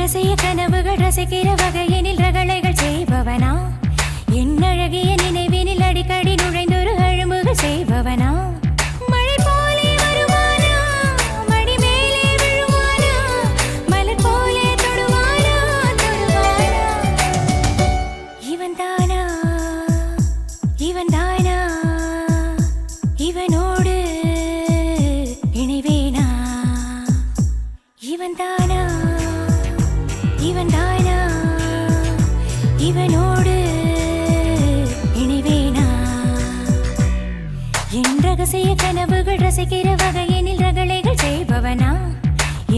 ரகசிய கனவுகள் ரசிக்கிற வகையினில் ரகளைகள் செய்பவனா என் அழகிய நினைவினில் அடிக்கடி நுழைந்தொரு அழும்புகள் செய்பவனா மழை போலே வருவானா மடி மேலே விழுவானா மலர் போலே தொடுவானா தொடுவானா இவன் தானா இவனோடு இணைவேனா இவன் தானா இவனோடு இணைவேனா என் ரகசிய கனவுகள் ரசிக்கிற வகையினில் ரகளைகள் செய்பவனா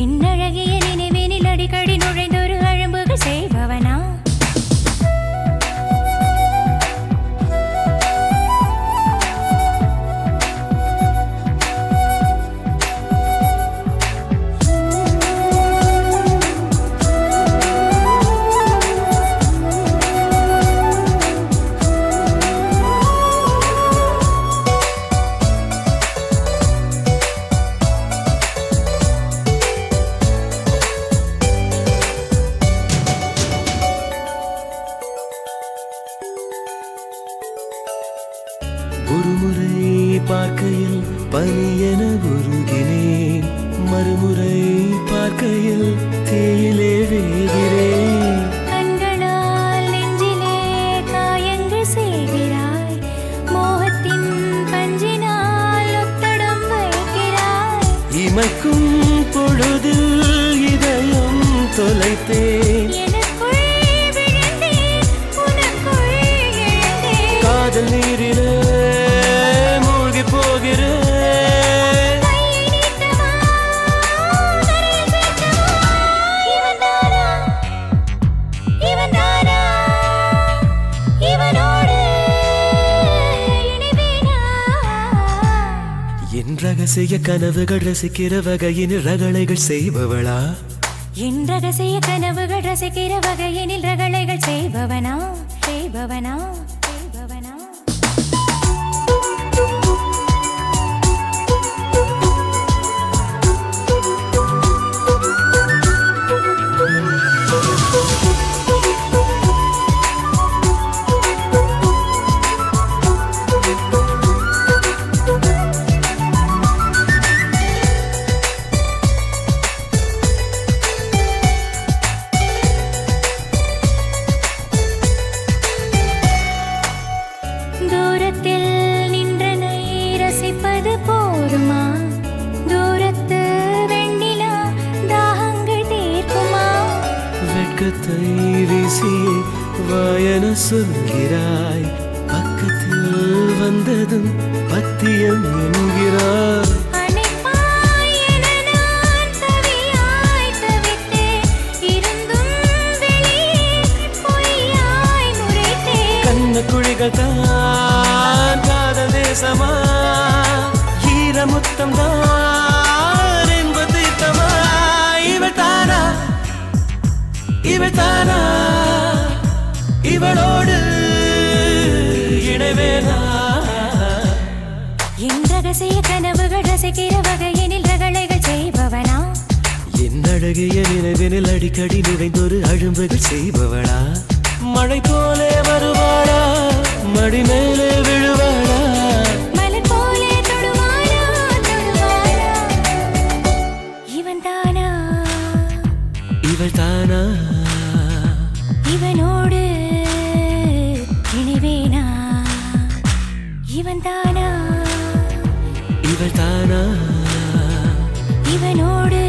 என் அழகிய நினைவினில் அடிக்கடி நுழைந்தொரு அழும்புகள் செய்பவனா ஒருமுறை பார்க்கையில் பனியென உருகினேன் மறுமுறை பார்க்கையில் தேயிலே வேகிறேன் கண்களால் நெஞ்சிலே காயங்கள் செய்கிறாய் மோகத்தின் பஞ்சினால் ஒத்தடம் வைக்கிறாய் இமைக்கும் பொழுதில் இதயம் தொலைத்தேன் காதல் நீரிலே மூழ்கி போகிறேன் என் ரகசிய கனவுகள் ரசிக்கிற வகையினில் ரகளைகள் செய்பவளா என் ரகசிய கனவுகள் ரசிக்கிற வகையினில் ரகளைகள் செய்பவனா செய்பவனா செய்பவனா தூரத்தில் நின்றனை ரசிப்பது போதுமா தூரத்து வெண்ணிலா தாகங்கள் தீர்க்குமா வெட்கத்தை வீசியே வாயன சொல்கிறாய் பக்கத்தில் வந்ததும் பத்தியம் என்கிறாய் அணைப்பாய் என நான் தவியாய் தவித்தேன் இருந்தும் வெளியே பொய்யாய் நுரைத்தேன் கண்ண குழிகள் தான் காதல் தேசமா ஈரமுத்தம் தான் என்பது தமா இவள் தானா இவளோடு இணைவேனா என் ரகசிய கனவுகள் ரசிக்கிற வகையினில் ரகளைகள் செய்பவனா என் அழகிய நினைவினில் அடிக்கடி நுழைந்தொரு அழும்புகள் செய்பவளா மழை போலே வருவாளா மடி மேலே விழுவாளா மலர் போலே தொடுவானா தொடுவானா இவன் தானா இவனோடு இணைவேனா இவன் தானா இவள் தானா இவனோடு